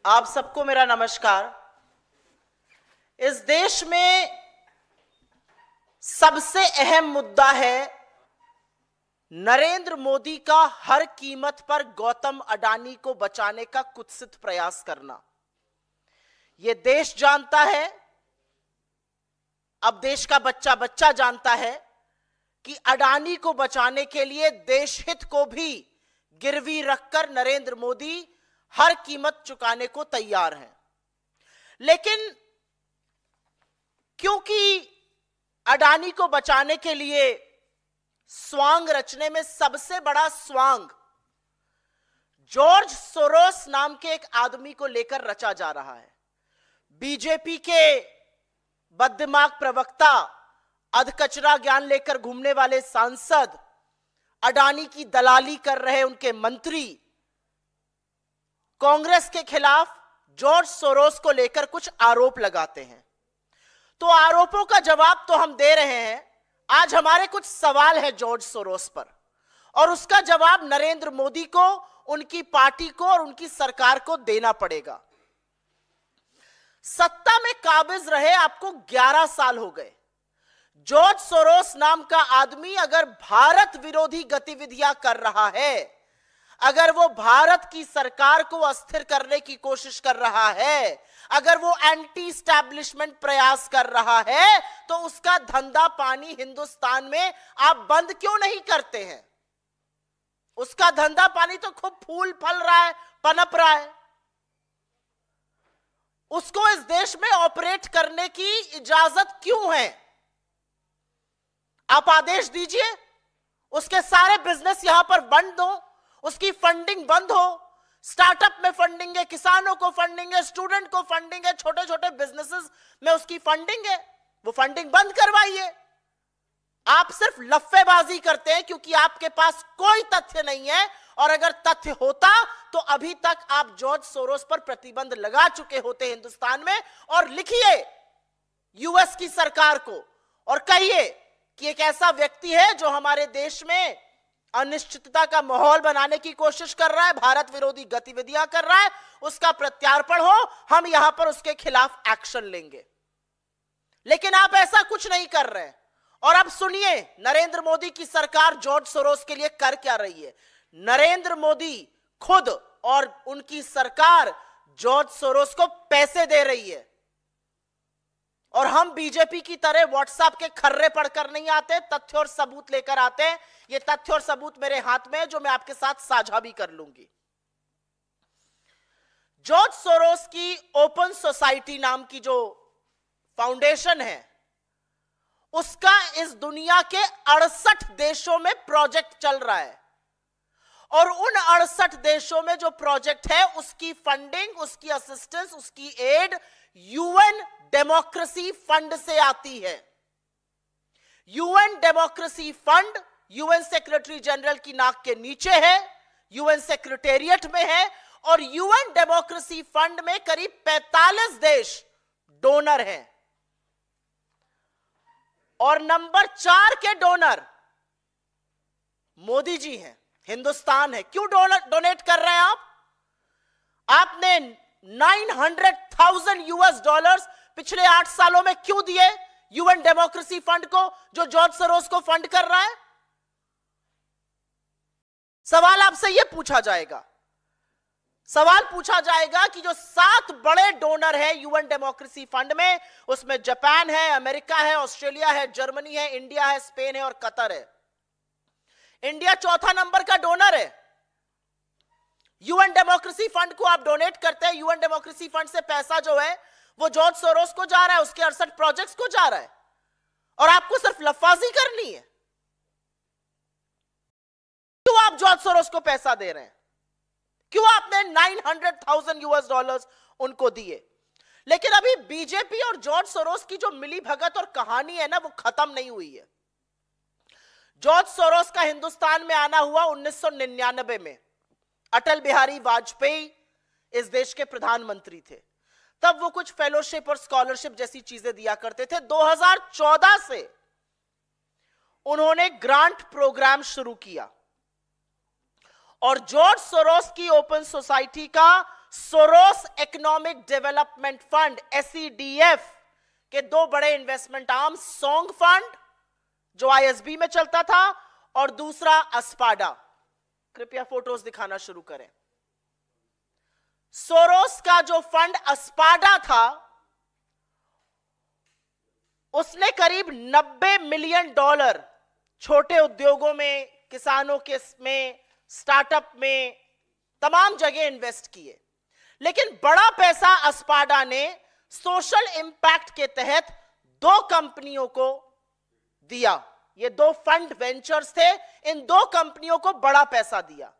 आप सबको मेरा नमस्कार। इस देश में सबसे अहम मुद्दा है नरेंद्र मोदी का हर कीमत पर गौतम अडानी को बचाने का कुत्सित प्रयास करना। यह देश जानता है, अब देश का बच्चा बच्चा जानता है कि अडानी को बचाने के लिए देश हित को भी गिरवी रखकर नरेंद्र मोदी हर कीमत चुकाने को तैयार हैं। लेकिन क्योंकि अडानी को बचाने के लिए स्वांग रचने में सबसे बड़ा स्वांग जॉर्ज सोरोस नाम के एक आदमी को लेकर रचा जा रहा है। बीजेपी के बददिमाग प्रवक्ता, अधकचरा ज्ञान लेकर घूमने वाले सांसद, अडानी की दलाली कर रहे उनके मंत्री कांग्रेस के खिलाफ जॉर्ज सोरोस को लेकर कुछ आरोप लगाते हैं। तो आरोपों का जवाब तो हम दे रहे हैं। आज हमारे कुछ सवाल है जॉर्ज सोरोस पर, और उसका जवाब नरेंद्र मोदी को, उनकी पार्टी को और उनकी सरकार को देना पड़ेगा। सत्ता में काबिज रहे आपको 11 साल हो गए। जॉर्ज सोरोस नाम का आदमी अगर भारत विरोधी गतिविधियां कर रहा है, अगर वो भारत की सरकार को अस्थिर करने की कोशिश कर रहा है, अगर वो एंटी एस्टैब्लिशमेंट प्रयास कर रहा है, तो उसका धंधा पानी हिंदुस्तान में आप बंद क्यों नहीं करते हैं? उसका धंधा पानी तो खूब फूल फल रहा है, पनप रहा है। उसको इस देश में ऑपरेट करने की इजाजत क्यों है? आप आदेश दीजिए, उसके सारे बिजनेस यहां पर बंद हो, उसकी फंडिंग बंद हो। स्टार्टअप में फंडिंग है, किसानों को फंडिंग है, स्टूडेंट को फंडिंग है, छोटे छोटे बिजनेसेस में उसकी फंडिंग है, वो फंडिंग बंद करवाइए। आप सिर्फ लफ्फेबाजी करते हैं क्योंकि आपके पास कोई तथ्य नहीं है, और अगर तथ्य होता तो अभी तक आप जॉर्ज सोरोस पर प्रतिबंध लगा चुके होते हिंदुस्तान में। और लिखिए यूएस की सरकार को और कहिए कि एक ऐसा व्यक्ति है जो हमारे देश में अनिश्चितता का माहौल बनाने की कोशिश कर रहा है, भारत विरोधी गतिविधियां कर रहा है, उसका प्रत्यार्पण हो, हम यहां पर उसके खिलाफ एक्शन लेंगे। लेकिन आप ऐसा कुछ नहीं कर रहे हैं। और अब सुनिए नरेंद्र मोदी की सरकार जॉर्ज सोरोस के लिए कर क्या रही है। नरेंद्र मोदी खुद और उनकी सरकार जॉर्ज सोरोस को पैसे दे रही है। और हम बीजेपी की तरह व्हाट्सएप के खर्रे पढ़कर नहीं आते, तथ्य और सबूत लेकर आते हैं। ये तथ्य और सबूत मेरे हाथ में है जो मैं आपके साथ साझा भी कर लूंगी। जॉर्ज सोरोस की ओपन सोसाइटी नाम की जो फाउंडेशन है, उसका इस दुनिया के 68 देशों में प्रोजेक्ट चल रहा है। और उन 68 देशों में जो प्रोजेक्ट है, उसकी फंडिंग, उसकी असिस्टेंस, उसकी एड यूएन डेमोक्रेसी फंड से आती है। UN democracy fund UN secretary general की नाक के नीचे है, यूएन सेक्रेटेरिएट में है, और यूएन डेमोक्रेसी फंड में करीब 45 देश डोनर हैं। और नंबर 4 के डोनर मोदी जी हैं, हिंदुस्तान है। क्यों डोनेट कर रहे हैं आप? आपने 900,000 यूएस डॉलर्स पिछले 8 सालों में क्यों दिए यूएन डेमोक्रेसी फंड को, जो जॉर्ज सोरोस को फंड कर रहा है? सवाल आपसे यह पूछा जाएगा। सवाल पूछा जाएगा कि जो 7 बड़े डोनर हैं यूएन डेमोक्रेसी फंड में, उसमें जापान है, अमेरिका है, ऑस्ट्रेलिया है, जर्मनी है, इंडिया है, स्पेन है और कतर है। इंडिया 4था नंबर का डोनर है। यूएन डेमोक्रेसी फंड को आप डोनेट करते हैं। यूएन डेमोक्रेसी फंड से पैसा जो है वो जॉर्ज सोरोस को जा रहा है, उसके 68 प्रोजेक्ट्स को जा रहा है, और आपको सिर्फ लफाजी करनी है। क्यों आप जॉर्ज सोरोस को पैसा दे रहे हैं? क्यों आपने 900,000 यूएस डॉलर्स उनको दिए? लेकिन अभी बीजेपी और जॉर्ज सोरोस की जो मिली भगत और कहानी है ना, वो खत्म नहीं हुई है। जॉर्ज सोरोस का हिंदुस्तान में आना हुआ 1999 में। अटल बिहारी वाजपेयी इस देश के प्रधानमंत्री थे। तब वो कुछ फेलोशिप और स्कॉलरशिप जैसी चीजें दिया करते थे। 2014 से उन्होंने ग्रांट प्रोग्राम शुरू किया और जॉर्ज सोरोस की ओपन सोसाइटी का Soros economic development fund SEDF के दो बड़े इन्वेस्टमेंट आर्म, सोंग फंड जो ISB में चलता था और दूसरा अस्पाडा। कृपया फोटोज दिखाना शुरू करें। सोरोस का जो फंड अस्पाडा था उसने करीब $90 मिलियन छोटे उद्योगों में, किसानों के में, स्टार्टअप में, तमाम जगह इन्वेस्ट किए। लेकिन बड़ा पैसा अस्पाडा ने सोशल इंपैक्ट के तहत दो कंपनियों को दिया। ये दो फंड वेंचर्स थे, इन दो कंपनियों को बड़ा पैसा दिया।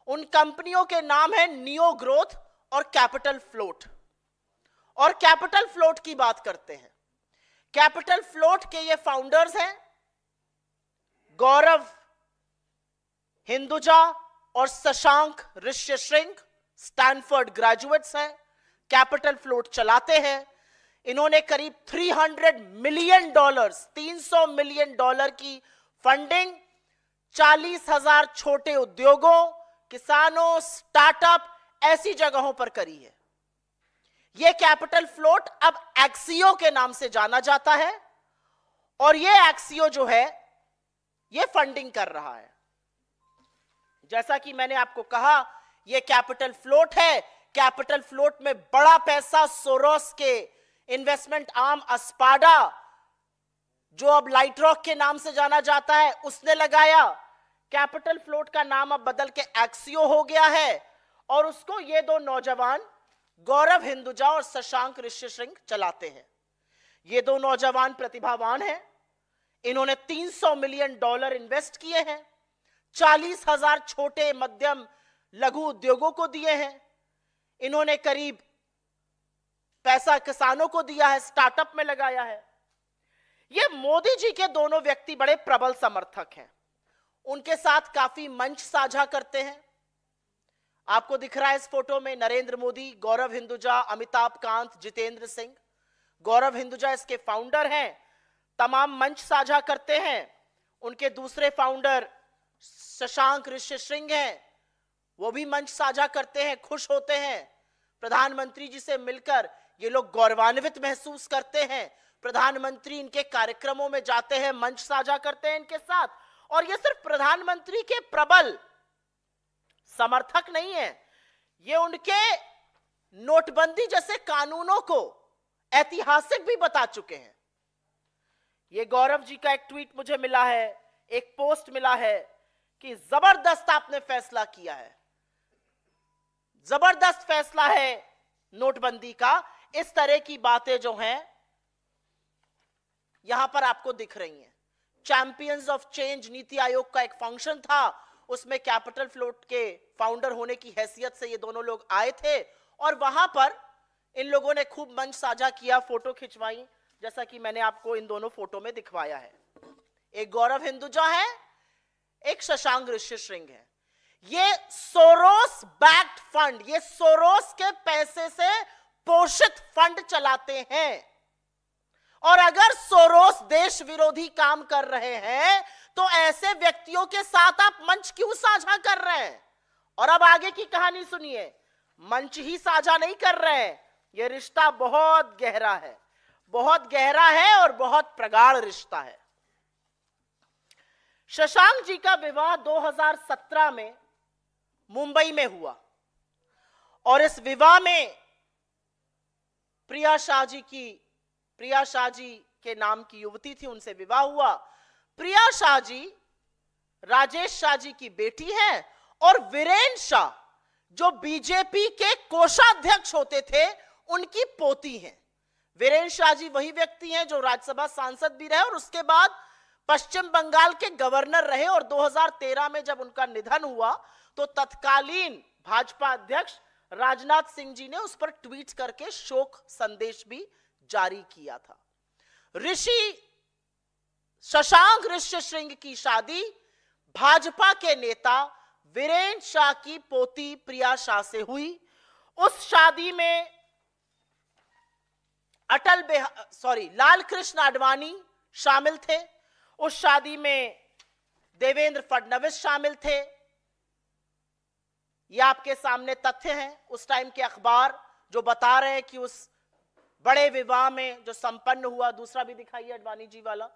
उन कंपनियों के नाम है नियो ग्रोथ और कैपिटल फ्लोट। और कैपिटल फ्लोट की बात करते हैं। कैपिटल फ्लोट के ये फाउंडर्स हैं गौरव हिंदुजा और शशांक ऋष्यशृंग, स्टैनफोर्ड ग्रेजुएट्स हैं, कैपिटल फ्लोट चलाते हैं। इन्होंने करीब $300 मिलियन, $300 मिलियन की फंडिंग 40,000 छोटे उद्योगों, किसानों, स्टार्टअप ऐसी जगहों पर करी है। यह कैपिटल फ्लोट अब एक्सियो के नाम से जाना जाता है और यह एक्सियो जो है यह फंडिंग कर रहा है। जैसा कि मैंने आपको कहा, यह कैपिटल फ्लोट है। कैपिटल फ्लोट में बड़ा पैसा सोरोस के इन्वेस्टमेंट आर्म अस्पाडा, जो अब लाइट रॉक के नाम से जाना जाता है, उसने लगाया। कैपिटल फ्लोट का नाम अब बदल के एक्सियो हो गया है और उसको ये दो नौजवान गौरव हिंदुजा और शशांक ऋष्यशृंग चलाते हैं। ये दो नौजवान प्रतिभावान हैं। इन्होंने $300 मिलियन इन्वेस्ट किए हैं, 40,000 छोटे मध्यम लघु उद्योगों को दिए हैं। इन्होंने करीब पैसा किसानों को दिया है, स्टार्टअप में लगाया है। ये मोदी जी के दोनों व्यक्ति बड़े प्रबल समर्थक हैं। उनके साथ काफी मंच साझा करते हैं। आपको दिख रहा है इस फोटो में नरेंद्र मोदी, गौरव हिंदुजा, अमिताभ कांत, जितेंद्र सिंह। गौरव हिंदुजा इसके फाउंडर हैं, तमाम मंच साझा करते हैं। उनके दूसरे फाउंडर शशांक ऋष्यशृंग हैं, वो भी मंच साझा करते हैं, खुश होते हैं। प्रधानमंत्री जी से मिलकर ये लोग गौरवान्वित महसूस करते हैं। प्रधानमंत्री इनके कार्यक्रमों में जाते हैं, मंच साझा करते हैं इनके साथ। और ये सिर्फ प्रधानमंत्री के प्रबल समर्थक नहीं है, ये उनके नोटबंदी जैसे कानूनों को ऐतिहासिक भी बता चुके हैं। ये गौरव जी का एक ट्वीट मुझे मिला है, एक पोस्ट मिला है कि जबरदस्त आपने फैसला किया है, जबरदस्त फैसला है नोटबंदी का। इस तरह की बातें जो हैं यहां पर आपको दिख रही हैं। Champions of change NITI Aayog का एक फंक्शन था, उसमें कैपिटल फ्लोट के फाउंडर होने की हैसियत से ये दोनों लोग आए थे और वहां पर इन लोगों ने खूब मंच साझा किया, फोटो खिंचवाई, जैसा कि मैंने आपको इन दोनों फोटो में दिखवाया है। एक गौरव हिंदुजा है, एक शशांक ऋष्यशृंग है। ये सोरोस बैक्ड फंड, ये सोरोस के पैसे से पोषित फंड चलाते हैं। और अगर सोरोस देश विरोधी काम कर रहे हैं तो ऐसे व्यक्तियों के साथ आप मंच क्यों साझा कर रहे हैं? और अब आगे की कहानी सुनिए। मंच ही साझा नहीं कर रहे हैं, यह रिश्ता बहुत गहरा है, बहुत गहरा है और बहुत प्रगाढ़ रिश्ता है। शशांक जी का विवाह 2017 में मुंबई में हुआ और इस विवाह में प्रिया शाह जी के नाम की युवती थी, उनसे विवाह हुआ। प्रिया शाह जी राजेश शाह जी की बेटी हैं और वीरेंद्र शाह जो बीजेपी के कोषाध्यक्ष होते थे उनकी पोती हैं। वीरेंद्र शाह जी वही व्यक्ति हैं जो राज्यसभा सांसद भी रहे और उसके बाद पश्चिम बंगाल के गवर्नर रहे और 2013 में जब उनका निधन हुआ तो तत्कालीन भाजपा अध्यक्ष राजनाथ सिंह जी ने उस पर ट्वीट करके शोक संदेश भी जारी किया था। शशांक ऋष्यशृंग की शादी भाजपा के नेता वीरेंद्र शाह की पोती प्रिया शाह से हुई। उस शादी में लाल कृष्ण आडवाणी शामिल थे, उस शादी में देवेंद्र फडणवीस शामिल थे। ये आपके सामने तथ्य हैं उस टाइम के अखबार जो बता रहे हैं कि उस बड़े विवाह में जो संपन्न हुआ, दूसरा भी दिखाइए अडवाणी जी वाला,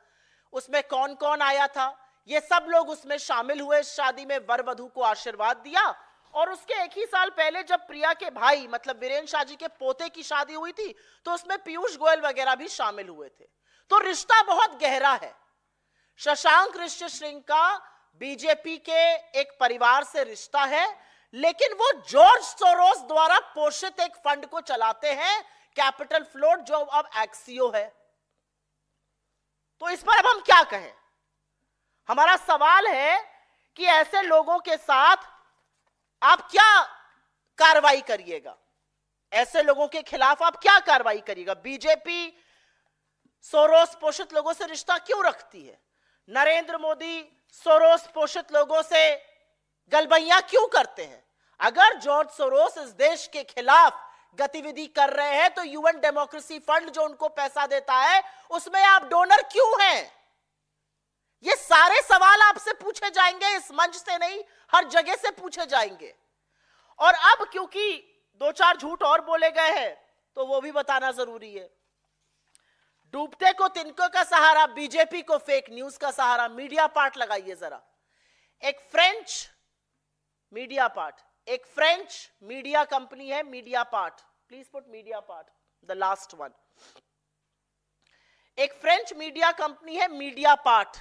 उसमें कौन कौन आया था, ये सब लोग उसमें शामिल हुए। इस शादी में वर वधू को आशीर्वाद दिया। और उसके एक ही साल पहले जब प्रिया के भाई मतलब वीरेंद्र शाह जी के पोते की शादी हुई थी तो उसमें पीयूष गोयल वगैरह भी शामिल हुए थे। तो रिश्ता बहुत गहरा है। शशांक ऋषिशृंग का बीजेपी के एक परिवार से रिश्ता है, लेकिन वो जॉर्ज सोरोस द्वारा पोषित एक फंड को चलाते हैं, कैपिटल फ्लोट, जो अब एक्सियो है। तो इस पर अब हम क्या कहें? हमारा सवाल है कि ऐसे लोगों के साथ आप क्या कार्रवाई करिएगा? ऐसे लोगों के खिलाफ आप क्या कार्रवाई करिएगा? बीजेपी सोरोस पोषित लोगों से रिश्ता क्यों रखती है? नरेंद्र मोदी सोरोस पोषित लोगों से गलबैया क्यों करते हैं? अगर जॉर्ज सोरोस इस देश के खिलाफ गतिविधि कर रहे हैं तो यूएन डेमोक्रेसी फंड जो उनको पैसा देता है उसमें आप डोनर क्यों हैं? ये सारे सवाल आपसे पूछे जाएंगे, इस मंच से नहीं, हर जगह से पूछे जाएंगे। और अब क्योंकि दो चार झूठ और बोले गए हैं तो वो भी बताना जरूरी है। डूबते को तिनकों का सहारा, बीजेपी को फेक न्यूज का सहारा। मीडिया पार्ट लगाइए जरा। एक फ्रेंच मीडिया पार्ट, एक फ्रेंच मीडिया कंपनी है media part, please put media part, the last one. एक फ्रेंच मीडिया कंपनी है मीडिया पार्ट।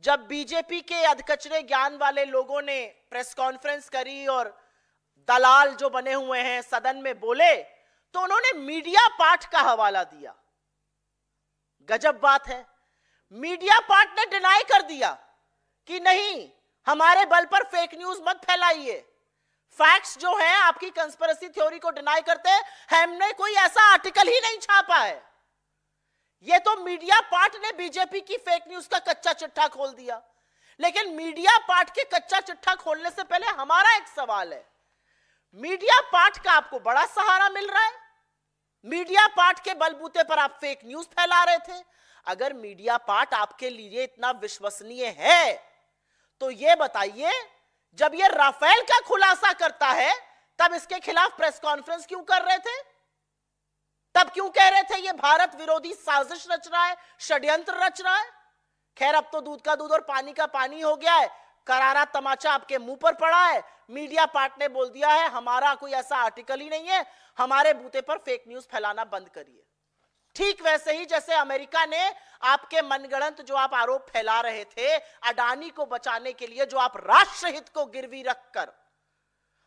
जब बीजेपी के अधकचरे ज्ञान वाले लोगों ने प्रेस कॉन्फ्रेंस करी और दलाल जो बने हुए हैं सदन में बोले तो उन्होंने मीडिया पार्ट का हवाला दिया। गजब बात है। मीडिया पार्ट ने डिनाई कर दिया कि नहीं, हमारे बल पर फेक न्यूज मत फैलाइए। फैक्ट्स जो हैं आपकी कंस्पिरेसी थ्योरी को डिनाई करते हैं, हमने कोई ऐसा आर्टिकल ही नहीं छापा है। ये तो मीडिया पार्ट ने बीजेपी की फेक न्यूज का कच्चा चिट्ठा खोल दिया। लेकिन मीडिया पार्ट के कच्चा चिट्ठा खोलने से पहले हमारा एक सवाल है, मीडिया पार्ट का आपको बड़ा सहारा मिल रहा है, मीडिया पार्ट के बलबूते पर आप फेक न्यूज फैला रहे थे। अगर मीडिया पार्ट आपके लिए इतना विश्वसनीय है तो यह बताइए, जब यह राफेल का खुलासा करता है तब इसके खिलाफ प्रेस कॉन्फ्रेंस क्यों कर रहे थे? तब क्यों कह रहे थे ये भारत विरोधी साजिश रच रहा है, षड्यंत्र रच रहा है? खैर अब तो दूध का दूध और पानी का पानी हो गया है, करारा तमाचा आपके मुंह पर पड़ा है। मीडिया पार्ट ने बोल दिया है हमारा कोई ऐसा आर्टिकल ही नहीं है, हमारे बूते पर फेक न्यूज फैलाना बंद करिए। ठीक वैसे ही जैसे अमेरिका ने आपके मनगढ़ंत जो आप आरोप फैला रहे थे अडानी को बचाने के लिए, जो आप राष्ट्रहित को गिरवी रखकर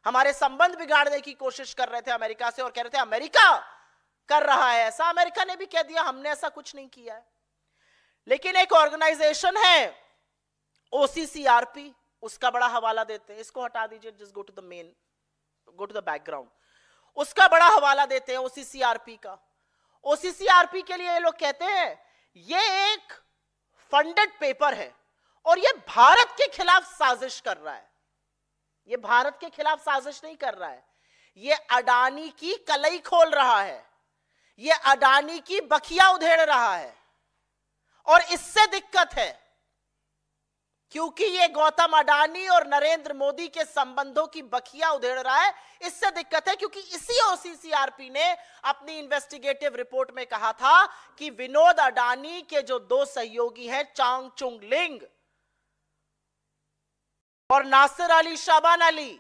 हमारे संबंध बिगाड़ने की कोशिश कर रहे थे अमेरिका से और कह रहे थे अमेरिका कर रहा है ऐसा, अमेरिका ने भी कह दिया हमने ऐसा कुछ नहीं किया है। लेकिन एक ऑर्गेनाइजेशन है ओसीसीआरपी, उसका बड़ा हवाला देते हैं, इसको हटा दीजिए, just go to the main, go to the background. उसका बड़ा हवाला देते हैं ओसीसीआरपी का। ओसीसीआरपी के लिए ये लोग कहते हैं ये एक फंडेड पेपर है और ये भारत के खिलाफ साजिश कर रहा है। ये भारत के खिलाफ साजिश नहीं कर रहा है, ये अडानी की कलई खोल रहा है, ये अडानी की बखिया उधेड़ रहा है। और इससे दिक्कत है क्योंकि ये गौतम अडानी और नरेंद्र मोदी के संबंधों की बखिया उधेड़ रहा है। इससे दिक्कत है क्योंकि इसी ओसीसीआरपी ने अपनी इन्वेस्टिगेटिव रिपोर्ट में कहा था कि विनोद अडानी के जो दो सहयोगी हैं चांग चुंग लिंग और नासिर अली शाबान अली,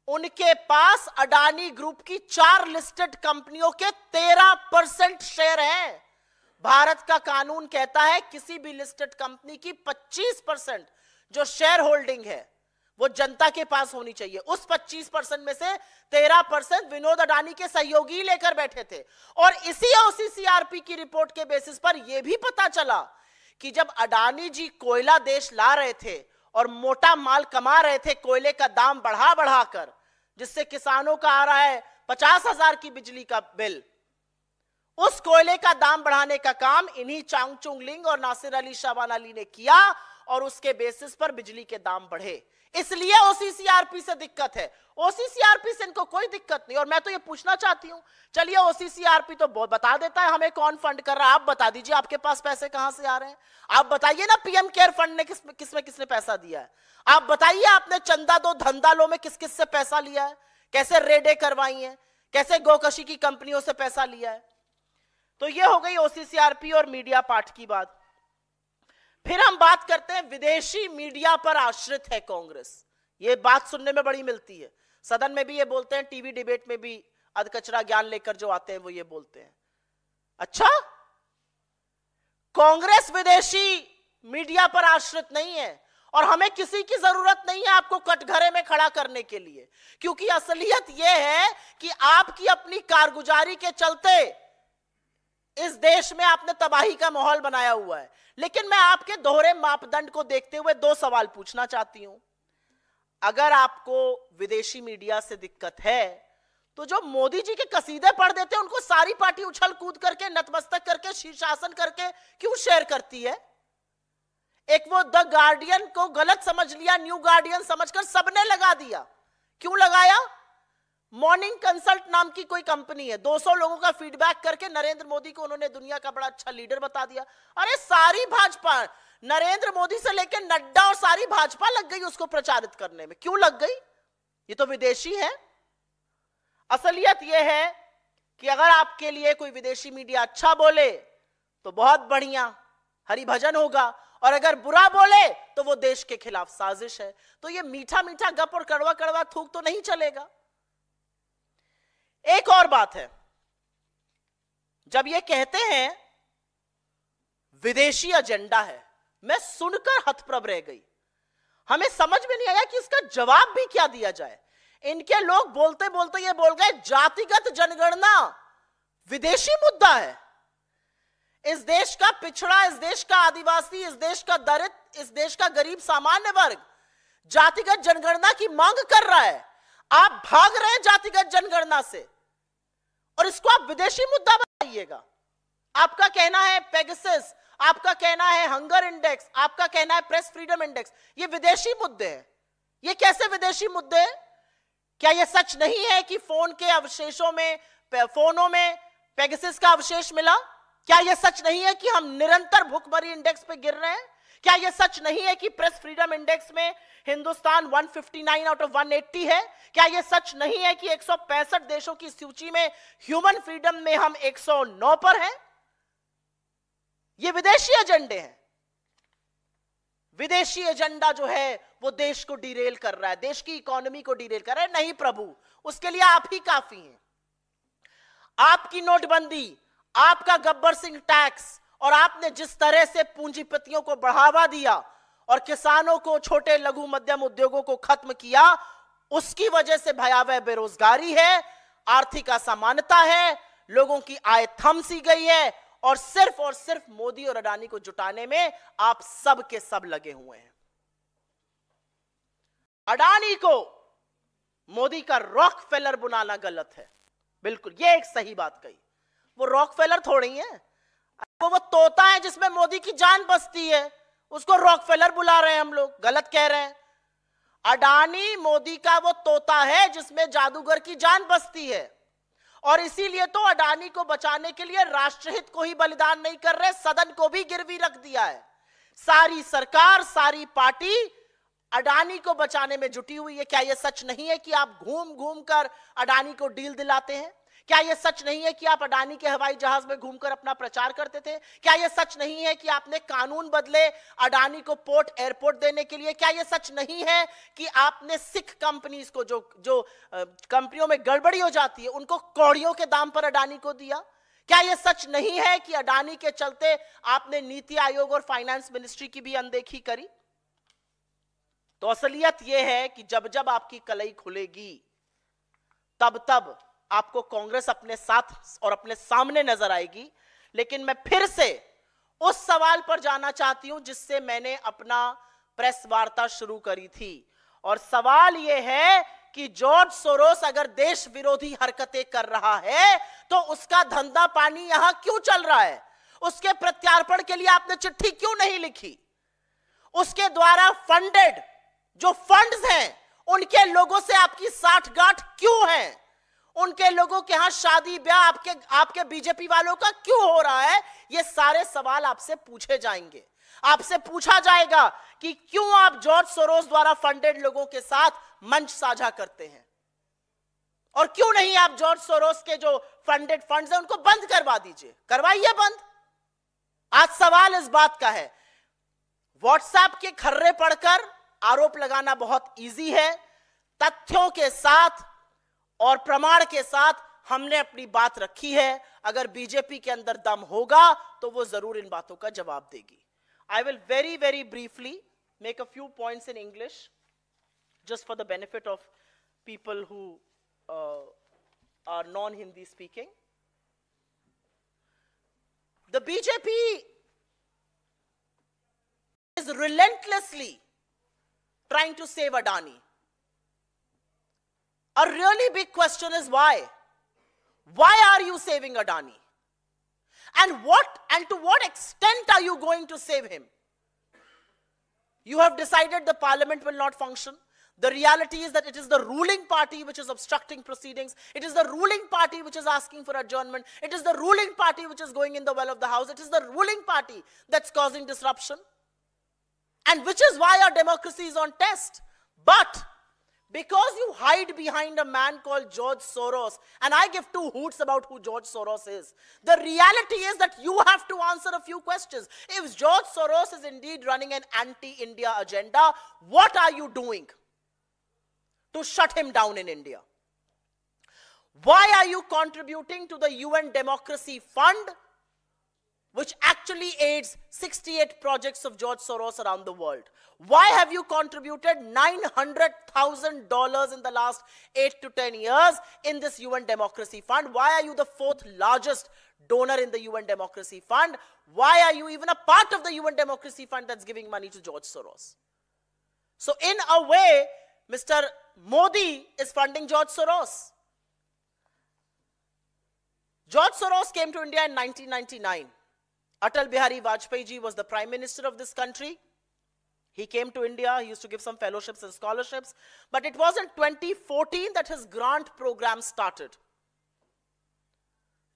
उनके पास अडानी ग्रुप की 4 लिस्टेड कंपनियों के 13% शेयर हैं। भारत का कानून कहता है किसी भी लिस्टेड कंपनी की 25% जो शेयर होल्डिंग है वो जनता के पास होनी चाहिए। उस 25% में से 13% विनोद अडानी के सहयोगी लेकर बैठे थे। और इसी ओसीसीआरपी की रिपोर्ट के बेसिस पर यह भी पता चला कि जब अडानी जी कोयला देश ला रहे थे और मोटा माल कमा रहे थे कोयले का दाम बढ़ा बढ़ाकर, जिससे किसानों का आ रहा है 50,000 की बिजली का बिल, उस कोयले का दाम बढ़ाने का काम इन्हीं चांग चुंग लिंग और नासिर अली शाबान अली ने किया और उसके बेसिस पर बिजली के दाम बढ़े। इसलिए ओसीसीआरपी से दिक्कत है। ओसीसीआरपी से इनको कोई दिक्कत नहीं। और मैं तो ये पूछना चाहती हूं, चलिए ओसीसीआरपी तो बता देता है हमें कौन फंड कर रहा है, आप बता दीजिए आपके पास पैसे कहां से आ रहे हैं। आप बताइए ना पीएम केयर फंड ने किसने पैसा दिया है। आप बताइए आपने चंदा दो धंधा लो में किस किस से पैसा लिया है, कैसे रेडे करवाई हैं, कैसे गोकशी की कंपनियों से पैसा लिया है। तो ये हो गई ओसीसीआरपी और मीडिया पार्ट की बात। फिर हम बात करते हैं विदेशी मीडिया पर आश्रित है कांग्रेस। ये बात सुनने में बड़ी मिलती है, सदन में भी ये बोलते हैं, टीवी डिबेट में भी अधकचरा ज्ञान लेकर जो आते हैं वो ये बोलते हैं। अच्छा, कांग्रेस विदेशी मीडिया पर आश्रित नहीं है और हमें किसी की जरूरत नहीं है आपको कटघरे में खड़ा करने के लिए, क्योंकि असलियत यह है कि आपकी अपनी कारगुजारी के चलते इस देश में आपने तबाही का माहौल बनाया हुआ है। लेकिन मैं आपके दोहरे मापदंड को देखते हुए दो सवाल पूछना चाहती हूं। अगर आपको विदेशी मीडिया से दिक्कत है तो जो मोदी जी के कसीदे पढ़ देते हैं उनको सारी पार्टी उछल कूद करके, नतमस्तक करके, शीर्षासन करके क्यों शेयर करती है? एक वो द गार्डियन को गलत समझ लिया, न्यू गार्डियन समझकर सबने लगा दिया। क्यों लगाया? मॉर्निंग कंसल्ट नाम की कोई कंपनी है, 200 लोगों का फीडबैक करके नरेंद्र मोदी को उन्होंने दुनिया का बड़ा अच्छा लीडर बता दिया। अरे सारी भाजपा, नरेंद्र मोदी से लेकर नड्डा और सारी भाजपा लग गई उसको प्रचारित करने में। क्यों लग गई? ये तो विदेशी है। असलियत यह है कि अगर आपके लिए कोई विदेशी मीडिया अच्छा बोले तो बहुत बढ़िया, हरिभजन होगा, और अगर बुरा बोले तो वो देश के खिलाफ साजिश है। तो ये मीठा मीठा गप और कड़वा कड़वा थूक तो नहीं चलेगा। एक और बात है, जब ये कहते हैं विदेशी एजेंडा है, मैं सुनकर हतप्रभ रह गई। हमें समझ में नहीं आया कि इसका जवाब भी क्या दिया जाए। इनके लोग बोलते बोलते ये बोल गए जातिगत जनगणना विदेशी मुद्दा है। इस देश का पिछड़ा, इस देश का आदिवासी, इस देश का दलित, इस देश का गरीब सामान्य वर्ग जातिगत जनगणना की मांग कर रहा है। आप भाग रहे हैं जातिगत जनगणना से और इसको आप विदेशी मुद्दा बनाइएगा। आपका कहना है पेगासस, आपका कहना है हंगर इंडेक्स, आपका कहना है प्रेस फ्रीडम इंडेक्स, ये विदेशी मुद्दे हैं। ये कैसे विदेशी मुद्दे हैं? क्या यह सच नहीं है कि फोन के अवशेषों में, फोनों में पेगासस का अवशेष मिला? क्या यह सच नहीं है कि हम निरंतर भुखमरी इंडेक्स पे गिर रहे हैं? क्या यह सच नहीं है कि प्रेस फ्रीडम इंडेक्स में हिंदुस्तान 159 आउट ऑफ 180 है? क्या यह सच नहीं है कि 165 देशों की सूची में ह्यूमन फ्रीडम में हम 109 पर हैं? ये विदेशी एजेंडे हैं। विदेशी एजेंडा जो है वो देश को डिरेल कर रहा है, देश की इकोनॉमी को डिरेल कर रहा है। नहीं प्रभु, उसके लिए आप ही काफी हैं। आपकी नोटबंदी, आपका गब्बर सिंह टैक्स और आपने जिस तरह से पूंजीपतियों को बढ़ावा दिया और किसानों को, छोटे लघु मध्यम उद्योगों को खत्म किया, उसकी वजह से भयावह बेरोजगारी है, आर्थिक असमानता है, लोगों की आय थम सी गई है और सिर्फ मोदी और अडानी को जुटाने में आप सब के सब लगे हुए हैं। अडानी को मोदी का रॉकफेलर बुलाना गलत है, बिल्कुल, ये एक सही बात कही। वो रॉकफेलर थोड़ी है, वो तोता है जिसमें मोदी की जान बसती है, उसको रॉकफेलर बुला रहे हैं हम लोग, गलत कह रहे हैं। अडानी मोदी का वो तोता है जिसमें जादूगर की जान बसती है, और इसीलिए तो अडानी को बचाने के लिए राष्ट्रहित को ही बलिदान नहीं कर रहे, सदन को भी गिरवी रख दिया है। सारी सरकार, सारी पार्टी अडानी को बचाने में जुटी हुई है। क्या यह सच नहीं है कि आप घूम घूम कर अडानी को डील दिलाते हैं? क्या यह सच नहीं है कि आप अडानी के हवाई जहाज में घूमकर अपना प्रचार करते थे? क्या यह सच नहीं है कि आपने कानून बदले अडानी को पोर्ट, एयरपोर्ट देने के लिए? क्या यह सच नहीं है कि आपने सिख कंपनीज को, जो कंपनियों में गड़बड़ी हो जाती है, उनको कौड़ियों के दाम पर अडानी को दिया? क्या यह सच नहीं है कि अडानी के चलते आपने नीति आयोग और फाइनेंस मिनिस्ट्री की भी अनदेखी करी? तो असलियत यह है कि जब जब आपकी कलई खुलेगी तब तब आपको कांग्रेस अपने साथ और अपने सामने नजर आएगी। लेकिन मैं फिर से उस सवाल पर जाना चाहती हूं जिससे मैंने अपना प्रेस वार्ता शुरू करी थी, और सवाल यह है कि जॉर्ज सोरोस अगर देश विरोधी हरकतें कर रहा है तो उसका धंधा पानी यहां क्यों चल रहा है? उसके प्रत्यार्पण के लिए आपने चिट्ठी क्यों नहीं लिखी? उसके द्वारा फंडेड जो फंड्स हैं उनके लोगों से आपकी साठगांठ क्यों है? उनके लोगों के यहां शादी ब्याह आपके बीजेपी वालों का क्यों हो रहा है? ये सारे सवाल आपसे पूछे जाएंगे। आपसे पूछा जाएगा कि क्यों आप जॉर्ज सोरोस द्वारा फंडेड लोगों के साथ मंच साझा करते हैं, और क्यों नहीं आप जॉर्ज सोरोस के जो फंडेड फंड्स हैं उनको बंद करवा दीजिए। करवाइए बंद। आज सवाल इस बात का है, व्हाट्सएप के खर्रे पढ़कर आरोप लगाना बहुत इजी है। तथ्यों के साथ और प्रमाण के साथ हमने अपनी बात रखी है। अगर बीजेपी के अंदर दम होगा तो वो जरूर इन बातों का जवाब देगी। I will very briefly make a few points in English just for the benefit of people who are non-Hindi speaking. The BJP is relentlessly trying to save Adani. A really big question is why? Why are you saving Adani? And to what extent are you going to save him? You have decided the parliament will not function. The reality is that it is the ruling party which is obstructing proceedings. It is the ruling party which is asking for adjournment. It is the ruling party which is going in the well of the house. It is the ruling party that's causing disruption. And which is why our democracy is on test. But because you hide behind a man called George Soros, and I give two hoots about who George Soros is, the reality is that you have to answer a few questions. If George Soros is indeed running an anti-India agenda, what are you doing to shut him down in India? Why are you contributing to the UN Democracy Fund, which actually aids 68 projects of George Soros around the world? Why have you contributed $900,000 in the last 8 to 10 years in this UN Democracy Fund? Why are you the 4th largest donor in the UN Democracy Fund? Why are you even a part of the UN Democracy Fund that's giving money to George Soros? So in a way, Mr. Modi is funding George Soros. George Soros came to India in 1999. Atal Bihari Vajpayee ji was the Prime Minister of this country. He came to India, he used to give some fellowships and scholarships. But it was in 2014 that his grant program started.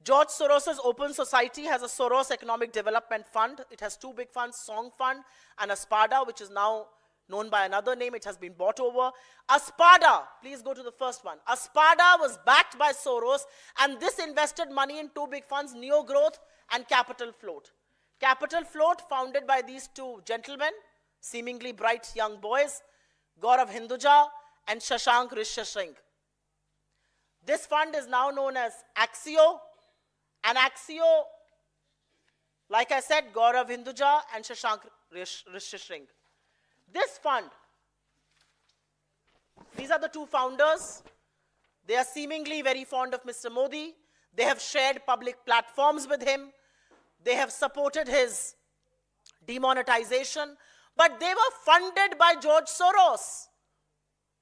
George Soros's Open Society has a Soros Economic Development Fund. It has two big funds, Song Fund and Aspada, which is now known by another name. It has been bought over. Aspada, please go to the first one. Aspada was backed by Soros, and this invested money in two big funds, Neo Growth and Capital Float. Capital Float, founded by these two gentlemen, seemingly bright young boys, Gaurav Hinduja and Shashank Rishyasinghe. This fund is now known as Axio, and Axio, like I said, Gaurav Hinduja and Shashank Rishyasinghe. This fund, these are the two founders. They are seemingly very fond of Mr. Modi. They have shared public platforms with him. They have supported his demonetization. But they were funded by George Soros.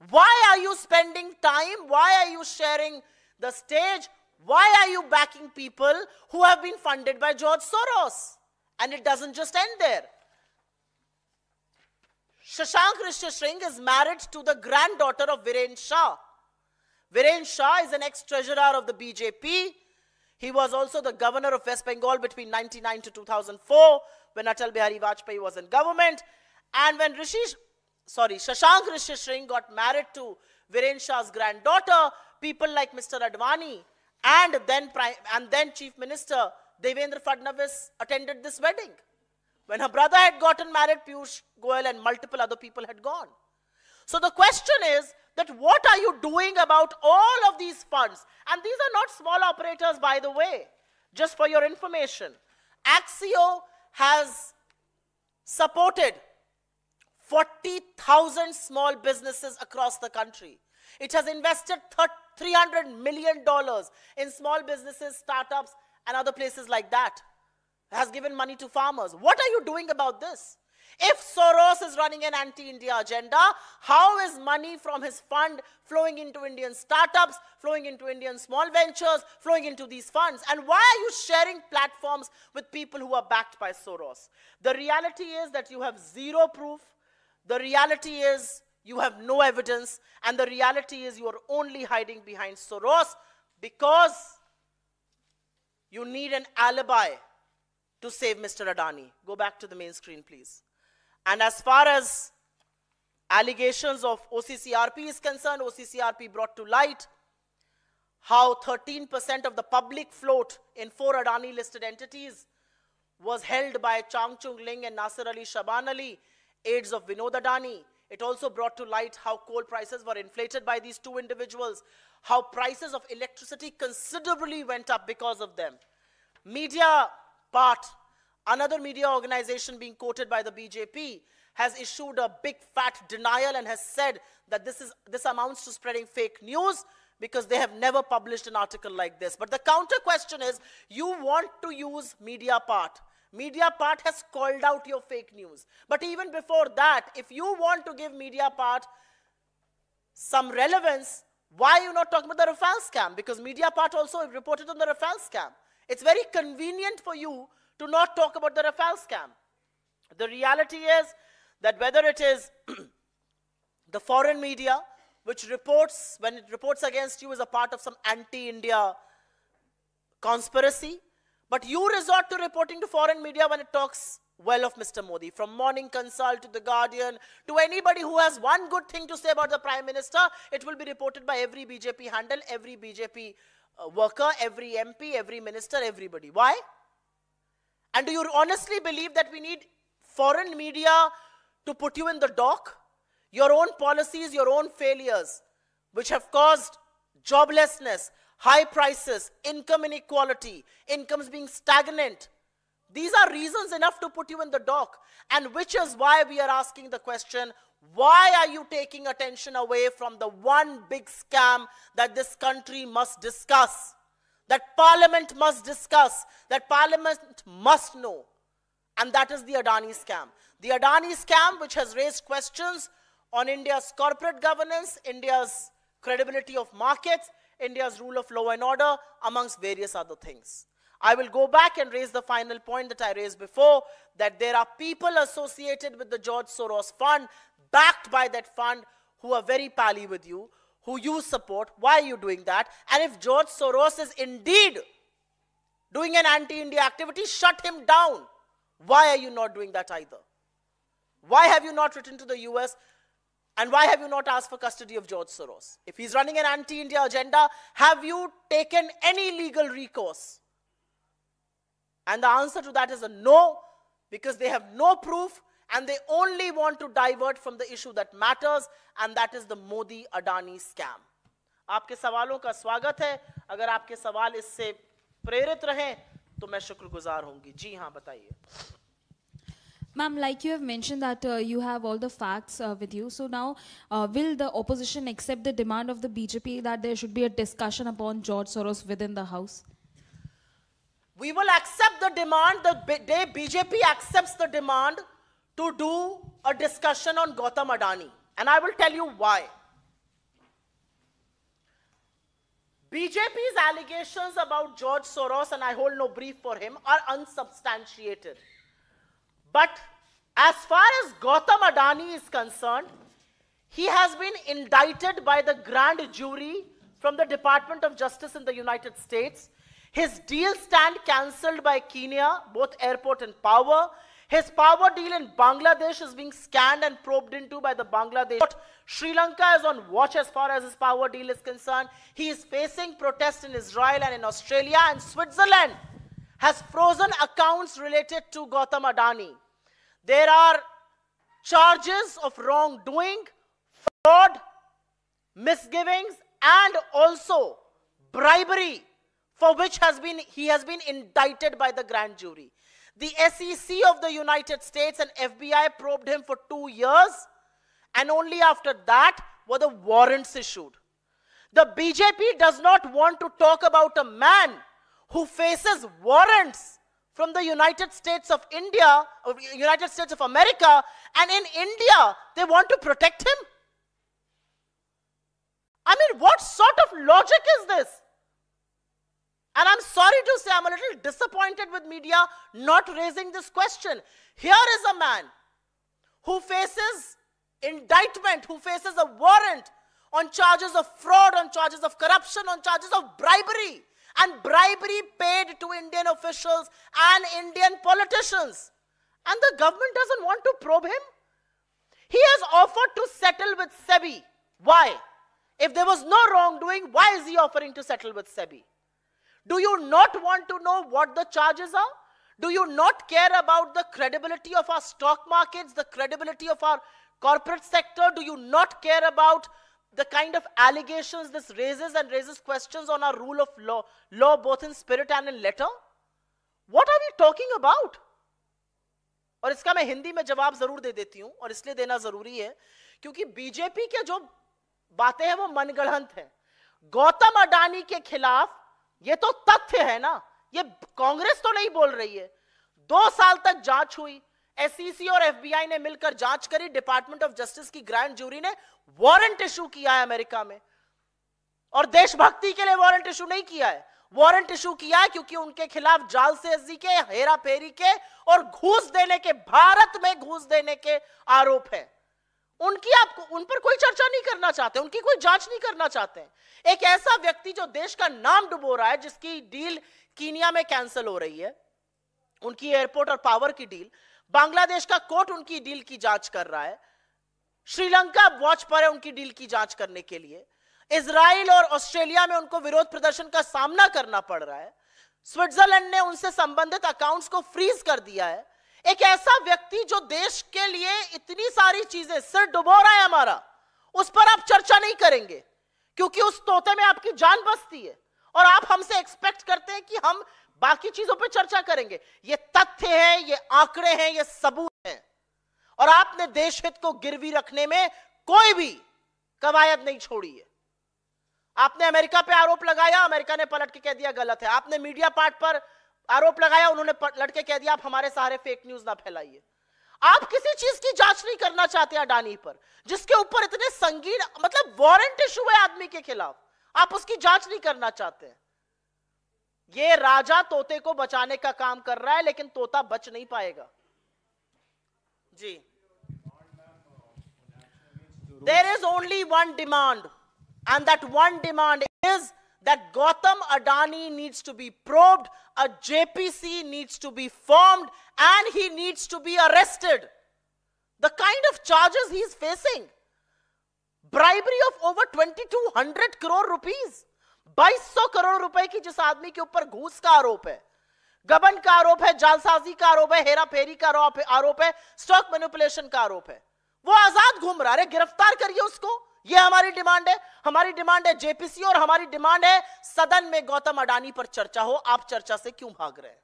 Why are you spending time? Why are you sharing the stage? Why are you backing people who have been funded by George Soros? And it doesn't just end there. Shashank Rishyasinghe is married to the granddaughter of Viren Shah. Viren Shah is an ex-treasurer of the BJP. He was also the governor of West Bengal between 1999 to 2004 when Atal Bihari Vajpayee was in government. And when Shashank Rishyasinghe got married to Viren Shah's granddaughter, people like Mr. Advani and then Chief Minister Devendra Fadnavis attended this wedding. When her brother had gotten married, Piyush Goyal and multiple other people had gone. So the question is that what are you doing about all of these funds? And these are not small operators, by the way, just for your information. Axio has supported 40,000 small businesses across the country. It has invested $300 million in small businesses, startups, and other places like that. It has given money to farmers. What are you doing about this? If Soros is running an anti-India agenda, how is money from his fund flowing into Indian startups, flowing into Indian small ventures, flowing into these funds? And why are you sharing platforms with people who are backed by Soros? The reality is that you have zero proof. The reality is you have no evidence, and the reality is you are only hiding behind Soros because you need an alibi to save Mr. Adani. Go back to the main screen, please. And as far as allegations of OCCRP is concerned, OCCRP brought to light how 13% of the public float in 4 Adani listed entities was held by Chang Chung Ling and Nasir Ali Shaban Ali, aides of Vinod Adani. It also brought to light how coal prices were inflated by these 2 individuals, how prices of electricity considerably went up because of them. Media Part, another media organization being quoted by the BJP, has issued a big fat denial and has said that this amounts to spreading fake news because they have never published an article like this. But the counter question is, you want to use Media Part. Media Part has called out your fake news. But even before that, if you want to give Media Part some relevance, why are you not talking about the Rafale scam? Because Media Part also reported on the Rafale scam. It's very convenient for you to not talk about the Rafale scam. The reality is that whether it is the foreign media, which reports, when it reports against you, is a part of some anti-India conspiracy, but you resort to reporting to foreign media when it talks well of Mr. Modi. From Morning Consult to The Guardian, to anybody who has one good thing to say about the Prime Minister, it will be reported by every BJP handle, every BJP worker, every MP, every minister, everybody. Why? And do you honestly believe that we need foreign media to put you in the dock? Your own policies, your own failures, which have caused joblessness, high prices, income inequality, incomes being stagnant. These are reasons enough to put you in the dock. And which is why we are asking the question, why are you taking attention away from the one big scam that this country must discuss, that Parliament must discuss, that Parliament must know? And that is the Adani scam. The Adani scam, which has raised questions on India's corporate governance, India's credibility of markets, India's rule of law and order, amongst various other things. I will go back and raise the final point that I raised before, that there are people associated with the George Soros Fund, backed by that fund, who are very pally with you, who you support. Why are you doing that? And if George Soros is indeed doing an anti-India activity, shut him down. Why are you not doing that either? Why have you not written to the US? And why have you not asked for custody of George Soros? If he's running an anti-India agenda, have you taken any legal recourse? And the answer to that is a no, because they have no proof and they only want to divert from the issue that matters, and that is the Modi-Adani scam. आपके सवालों का स्वागत है. अगर आपके सवाल इससे प्रेरित रहें तो मैं शुक्रगुजार होंगी. जी हाँ, बताइए. Ma'am, like you have mentioned that you have all the facts with you. So now, will the opposition accept the demand of the BJP that there should be a discussion upon George Soros within the House? We will accept the demand the day BJP accepts the demand to do a discussion on Gautam Adani. And I will tell you why. BJP's allegations about George Soros, and I hold no brief for him, are unsubstantiated. But as far as Gautam Adani is concerned, he has been indicted by the grand jury from the Department of Justice in the United States. His deal stand cancelled by Kenya, both airport and power. His power deal in Bangladesh is being scanned and probed into by the Bangladesh. Sri Lanka is on watch as far as his power deal is concerned. He is facing protests in Israel and in Australia, and Switzerland has frozen accounts related to Gautam Adani. There are charges of wrongdoing, fraud, misgivings, and also bribery, for which he has been indicted by the grand jury. The SEC of the United States and FBI probed him for 2 years, and only after that were the warrants issued. The BJP does not want to talk about a man who faces warrants from the United States of India, or United States of America, and in India, they want to protect him? I mean, what sort of logic is this? And I'm sorry to say, I'm a little disappointed with media not raising this question. Here is a man who faces indictment, who faces a warrant on charges of fraud, on charges of corruption, on charges of bribery, and bribery paid to Indian officials and Indian politicians. And the government doesn't want to probe him. He has offered to settle with SEBI. Why? If there was no wrongdoing, why is he offering to settle with SEBI? Do you not want to know what the charges are? Do you not care about the credibility of our stock markets, the credibility of our corporate sector? Do you not care about the kind of allegations this raises and raises questions on our rule of law both in spirit and in letter? What are we talking about? और इसका मैं हिंदी में जवाब जरूर दे देती हूं, और इसलिए देना जरूरी है क्योंकि बीजेपी के जो बातें हैं वो मनगढ़ंत हैं। गौतम अडानी के खिलाफ ये तो तथ्य है ना, ये कांग्रेस तो नहीं बोल रही है। 2 साल तक जांच हुई, एसईसी और एफबीआई ने मिलकर जांच करी, डिपार्टमेंट ऑफ जस्टिस की ग्रैंड जूरी ने वारंट इशू किया है अमेरिका में, और देशभक्ति के लिए वारंट इशू नहीं किया है। वारंट इशू किया है क्योंकि उनके खिलाफ जालसाजी के, हेरा फेरी के और घूस देने के, भारत में घूस देने के आरोप है। उनकी आपको उन पर कोई चर्चा नहीं करना चाहते, उनकी कोई जांच नहीं करना चाहते। एक ऐसा व्यक्ति जो देश का नाम डुबो रहा है, जिसकी डील कीनिया में कैंसिल हो रही है, उनकी एयरपोर्ट और पावर की डील, बांग्लादेश का कोर्ट उनकी डील की जांच कर रहा है, श्रीलंका वॉच पर है उनकी डील की जांच करने के लिए, इजराइल और ऑस्ट्रेलिया में उनको विरोध प्रदर्शन का सामना करना पड़ रहा है, स्विट्जरलैंड ने उनसे संबंधित अकाउंट्स को फ्रीज कर दिया है। एक ऐसा व्यक्ति जो देश के लिए इतनी सारी चीजें, सिर डुबो रहा है हमारा, उस पर आप चर्चा नहीं करेंगे क्योंकि उस तोते में आपकी जान बसती है, और आप हमसे एक्सपेक्ट करते हैं कि हम बाकी चीजों पर चर्चा करेंगे। ये तथ्य है, ये आंकड़े हैं, ये सबूत हैं, और आपने देश हित को गिरवी रखने में कोई भी कवायद नहीं छोड़ी है। आपने अमेरिका पे आरोप लगाया, अमेरिका ने पलट के कह दिया गलत है। आपने मीडिया पार्ट पर आरोप लगाया, उन्होंने पलट के कह दिया आप हमारे सहारे फेक न्यूज ना फैलाइए। आप किसी चीज की जांच नहीं करना चाहते अडानी पर, जिसके ऊपर इतने संगीन, मतलब वारंट इशू है आदमी के खिलाफ, आप उसकी जांच नहीं करना चाहते हैं। ये राजा तोते को बचाने का काम कर रहा है, लेकिन तोता बच नहीं पाएगा। जी, there is only one demand, and that one demand is that Gautam Adani needs to be probed, a JPC needs to be formed, and he needs to be arrested. The kind of charges he is facing, bribery of over 2200 crore rupees, 2200 crore रुपए की जिस आदमी के ऊपर घूस का आरोप है, गबन का आरोप है, जालसाजी का आरोप है, हेरा फेरी का आरोप है, स्टॉक मैनिपुलेशन का आरोप है, वो आजाद घूम रहा है। गिरफ्तार करिए उसको, ये हमारी डिमांड है। हमारी डिमांड है जेपीसी, और हमारी डिमांड है सदन में गौतम अडानी पर चर्चा हो। आप चर्चा से क्यों भाग रहे हैं?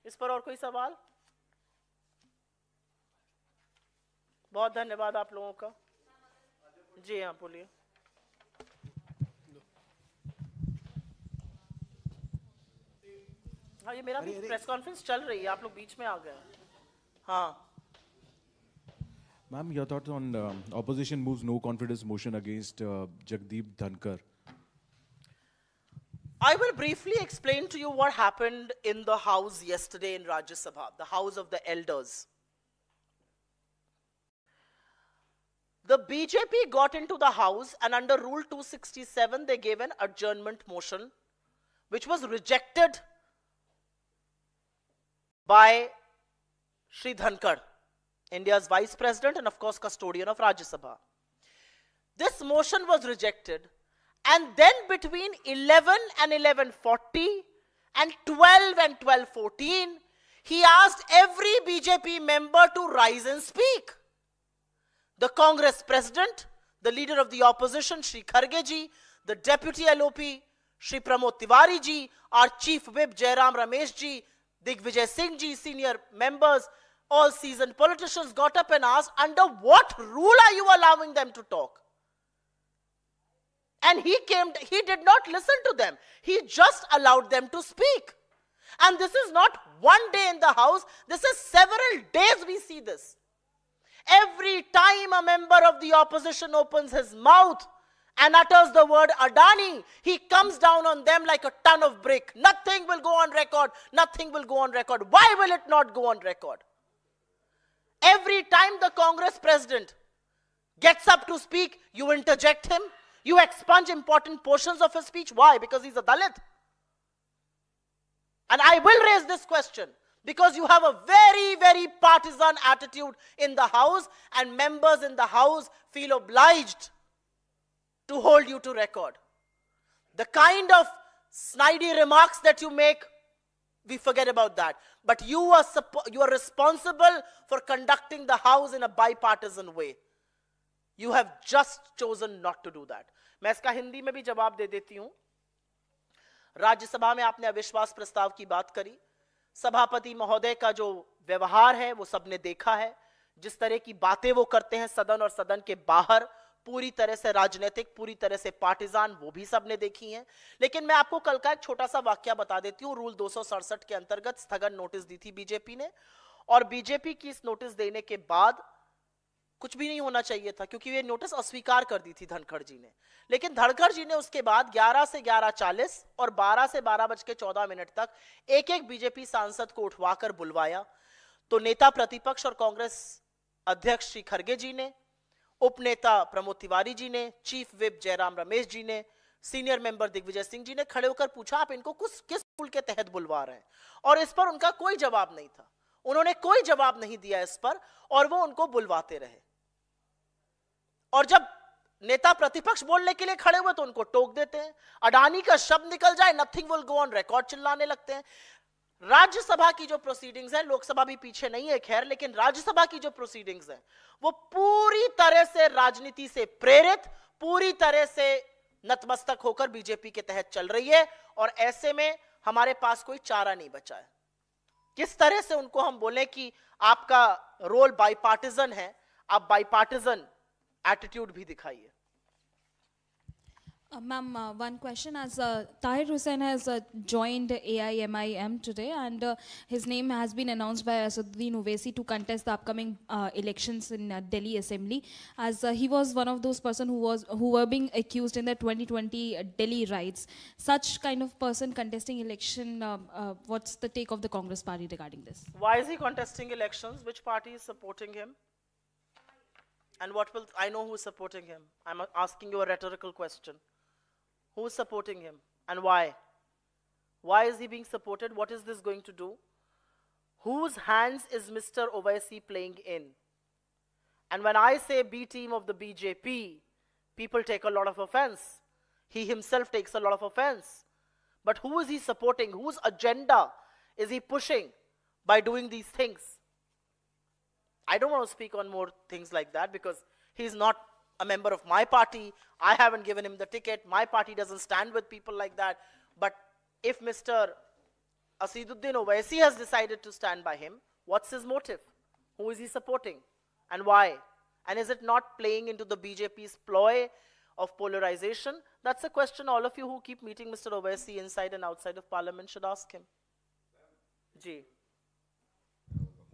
इस पर और कोई सवाल? बहुत धन्यवाद आप लोगों का। जी हाँ, बोलिए। हाँ, ये मेरा भी प्रेस कॉन्फ्रेंस चल रही है, आप लोग बीच में आ गए। हाँ Ma'am, your thoughts on opposition moves no confidence motion against Jagdeep Dhankar? I will briefly explain to you what happened in the house yesterday in Rajya Sabha, the house of the elders. The BJP got into the house, and under Rule 267 they gave an adjournment motion which was rejected by Shri Dhankar, India's Vice President and of course custodian of Rajya Sabha. This motion was rejected, and then between 11 and 11:40 and 12 and 12:14, he asked every BJP member to rise and speak. The Congress President, the leader of the opposition, Shri Kharge ji, the Deputy LOP, Shri Pramod Tiwari ji, our Chief Whip, Jairam Ramesh ji, Digvijay Singh ji, senior members, all seasoned politicians got up and asked, under what rule are you allowing them to talk? And he did not listen to them. He just allowed them to speak. And this is not one day in the house, this is several days we see this. Every time a member of the opposition opens his mouth and utters the word Adani, he comes down on them like a ton of brick. Nothing will go on record. Nothing will go on record. Why will it not go on record? Every time the Congress president gets up to speak, you interject him, you expunge important portions of his speech. Why? Because he's a Dalit. And I will raise this question because you have a very, very partisan attitude in the House, and members in the House feel obliged to hold you to record. The kind of snidey remarks that you make, we forget about that. But you are responsible for conducting the House in a bipartisan way. You have just chosen not to do that. मैं इसका हिंदी में भी जवाब दे देती हूं. राज्यसभा में आपने अविश्वास प्रस्ताव की बात करी. सभापति महोदय का जो व्यवहार है वो सबने देखा है. जिस तरह की बातें वो करते हैं सदन और सदन के बाहर, पूरी तरह से राजनीतिक, पूरी तरह से पार्टिजान, वो भी सबने देखी हैं. लेकिन मैं आपको कल का एक छोटा सा वाक्य बता देती हूं. रूल 267 के अंतर्गत स्थगन नोटिस दी थी बीजेपी ने, और बीजेपी की इस नोटिस देने के बाद कुछ भी नहीं होना चाहिए था, क्योंकि ये नोटिस अस्वीकार कर दी थी धनखड़ जी ने. लेकिन धनखड़ जी ने उसके बाद 11 से 11:40 और 12 से 12:14 तक एक एक बीजेपी सांसद को उठवाकर बुलवाया. तो नेता प्रतिपक्ष और कांग्रेस अध्यक्ष श्री खरगे जी ने, उपनेता प्रमोद तिवारी जी ने, चीफ विप जयराम रमेश जी ने, सीनियर मेंबर दिग्विजय सिंह जी ने खड़े होकर पूछा आप इनको किस रूल के तहत बुलवा रहे हैं, और इस पर उनका कोई जवाब नहीं था. उन्होंने कोई जवाब नहीं दिया इस पर, और वो उनको बुलवाते रहे. और जब नेता प्रतिपक्ष बोलने के लिए खड़े हुए तो उनको टोक देते हैं. अडानी का शब्द निकल जाए, nothing will go on record, चिल्लाने लगते हैं. राज्यसभा की जो प्रोसीडिंग्स है, लोकसभा भी पीछे नहीं है खैर, लेकिन राज्यसभा की जो प्रोसीडिंग्स है वो पूरी तरह से राजनीति से प्रेरित, पूरी तरह से नतमस्तक होकर बीजेपी के तहत चल रही है. और ऐसे में हमारे पास कोई चारा नहीं बचा है. किस तरह से उनको हम बोले कि आपका रोल बाइपार्टिजन है, आप बाइपार्टिजन एटीट्यूड भी दिखाइए. Ma'am, one question. As Tahir Hussain has joined AIMIM today, and his name has been announced by Asaduddin Owaisi to contest the upcoming elections in Delhi Assembly, as he was one of those person who were being accused in the 2020 Delhi riots. Such kind of person contesting election, what's the take of the Congress party regarding this? Why is he contesting elections? Which party is supporting him? And what will I know who is supporting him? I'm asking you a rhetorical question. Who is supporting him and why? Why is he being supported? What is this going to do? Whose hands is Mr. Owaisi playing in? And when I say B team of the BJP, people take a lot of offense. He himself takes a lot of offense. But who is he supporting? Whose agenda is he pushing by doing these things? I don't want to speak on more things like that because he's not a member of my party. I haven't given him the ticket. My party doesn't stand with people like that. But if Mr. Asaduddin Owaisi has decided to stand by him, what's his motive? Who is he supporting? And why? And is it not playing into the BJP's ploy of polarization? That's a question all of you who keep meeting Mr. Owaisi inside and outside of Parliament should ask him. जी.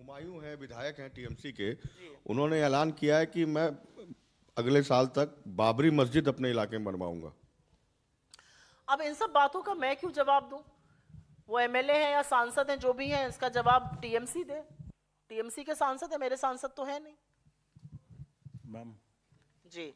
हुमायूं है, विधायक हैं TMC के. उन्होंने ऐलान किया है कि मैं अगले साल तक बाबरी मस्जिद अपने इलाके में बनवाऊंगा. अब इन सब बातों का मैं क्यों जवाब दूं? वो एमएलए हैं या सांसद हैं, जो भी हैं, इसका जवाब टीएमसी दे. टीएमसी के सांसद हैं, मेरे सांसद तो हैं नहीं. Ma'am ji.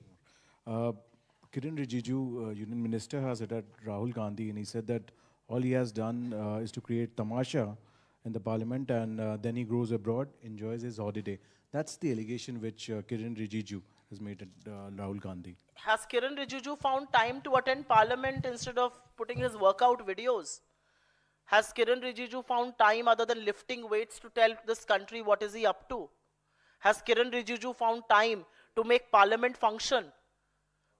Kiren Rijiju, Union Minister, has attacked Rahul Gandhi, and he said that all he has done is to create tamasha in the parliament, and then he goes abroad, enjoys his holiday. That's the allegation which Kiren Rijiju has made at Rahul Gandhi. Has Kiren Rijiju found time to attend parliament instead of putting his workout videos? Has Kiren Rijiju found time other than lifting weights to tell this country what is he up to? Has Kiren Rijiju found time to make parliament function?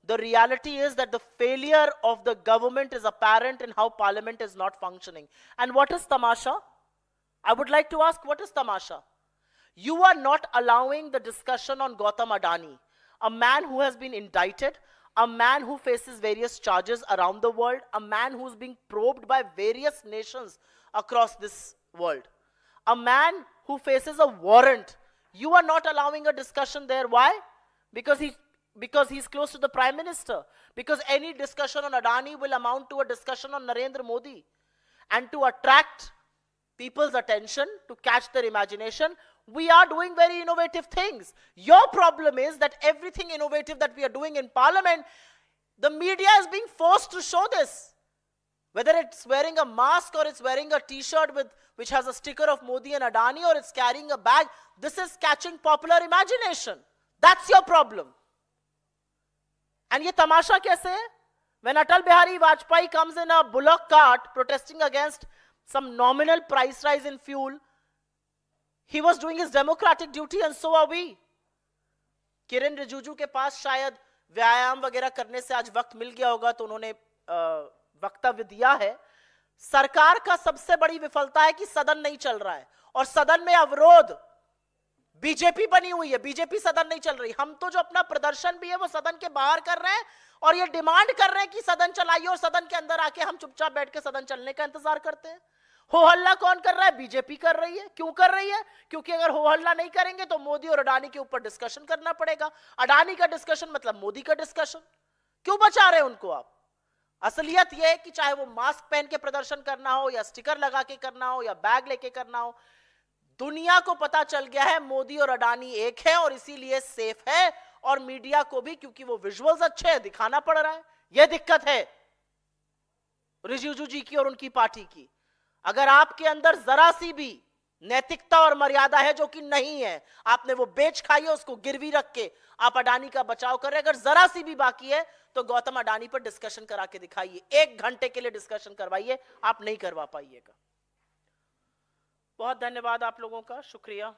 The reality is that the failure of the government is apparent in how parliament is not functioning. And what is tamasha? I would like to ask, what is tamasha? You are not allowing the discussion on Gautam Adani, a man who has been indicted, a man who faces various charges around the world, a man who's being probed by various nations across this world, a man who faces a warrant. You are not allowing a discussion there. Why? Because he's close to the Prime Minister. Because any discussion on Adani will amount to a discussion on Narendra Modi. And to attract people's attention, to catch their imagination, We are doing very innovative things. Your problem is that everything innovative that we are doing in parliament, the media is being forced to show this. Whether it's wearing a mask or it's wearing a t-shirt which has a sticker of Modi and Adani, or it's carrying a bag, this is catching popular imagination. That's your problem. And ye tamasha kaise hai? When Atal Bihari Vajpayee comes in a bullock cart protesting against some nominal price rise in fuel, he was doing his democratic duty, and so are we. किरण रिजिजू के पास शायद व्यायाम वगैरह करने से आज वक्त मिल गया होगा, तो उन्होंने वक्तव्य दिया है। सरकार का सबसे बड़ी विफलता है कि सदन नहीं चल रहा है, और सदन में अवरोध बीजेपी बनी हुई है। बीजेपी सदन नहीं चल रही। हम तो जो अपना प्रदर्शन भी है वो सदन के बाहर कर रहे हैं, और ये डिमांड कर रहे हैं कि सदन चलाइए, और सदन के अंदर आके हम चुपचाप बैठ के सदन चलने का इंतजार करते हैं। हो हल्ला कौन कर रहा है? बीजेपी कर रही है। क्यों कर रही है? क्योंकि अगर हो हल्ला नहीं करेंगे तो मोदी और अडानी के ऊपर डिस्कशन करना पड़ेगा। अडानी का डिस्कशन मतलब मोदी का डिस्कशन। क्यों बचा रहे हैं उनको आप? असलियत यह है कि चाहे वो मास्क पहन के प्रदर्शन करना हो, या स्टिकर लगा के करना हो, या बैग लेके करना हो, दुनिया को पता चल गया है मोदी और अडानी एक है, और इसीलिए सेफ है। और मीडिया को भी, क्योंकि वो विजुअल्स अच्छे हैं, दिखाना पड़ रहा है। यह दिक्कत है रिजिजू जी की और उनकी पार्टी की। अगर आपके अंदर जरा सी भी नैतिकता और मर्यादा है, जो कि नहीं है, आपने वो बेच खाई है, उसको गिरवी रख के आप अडानी का बचाव कर रहे हैं। अगर जरा सी भी बाकी है तो गौतम अडानी पर डिस्कशन करा के दिखाइए। 1 घंटे के लिए डिस्कशन करवाइए, आप नहीं करवा पाइएगा। बहुत धन्यवाद आप लोगों का, शुक्रिया।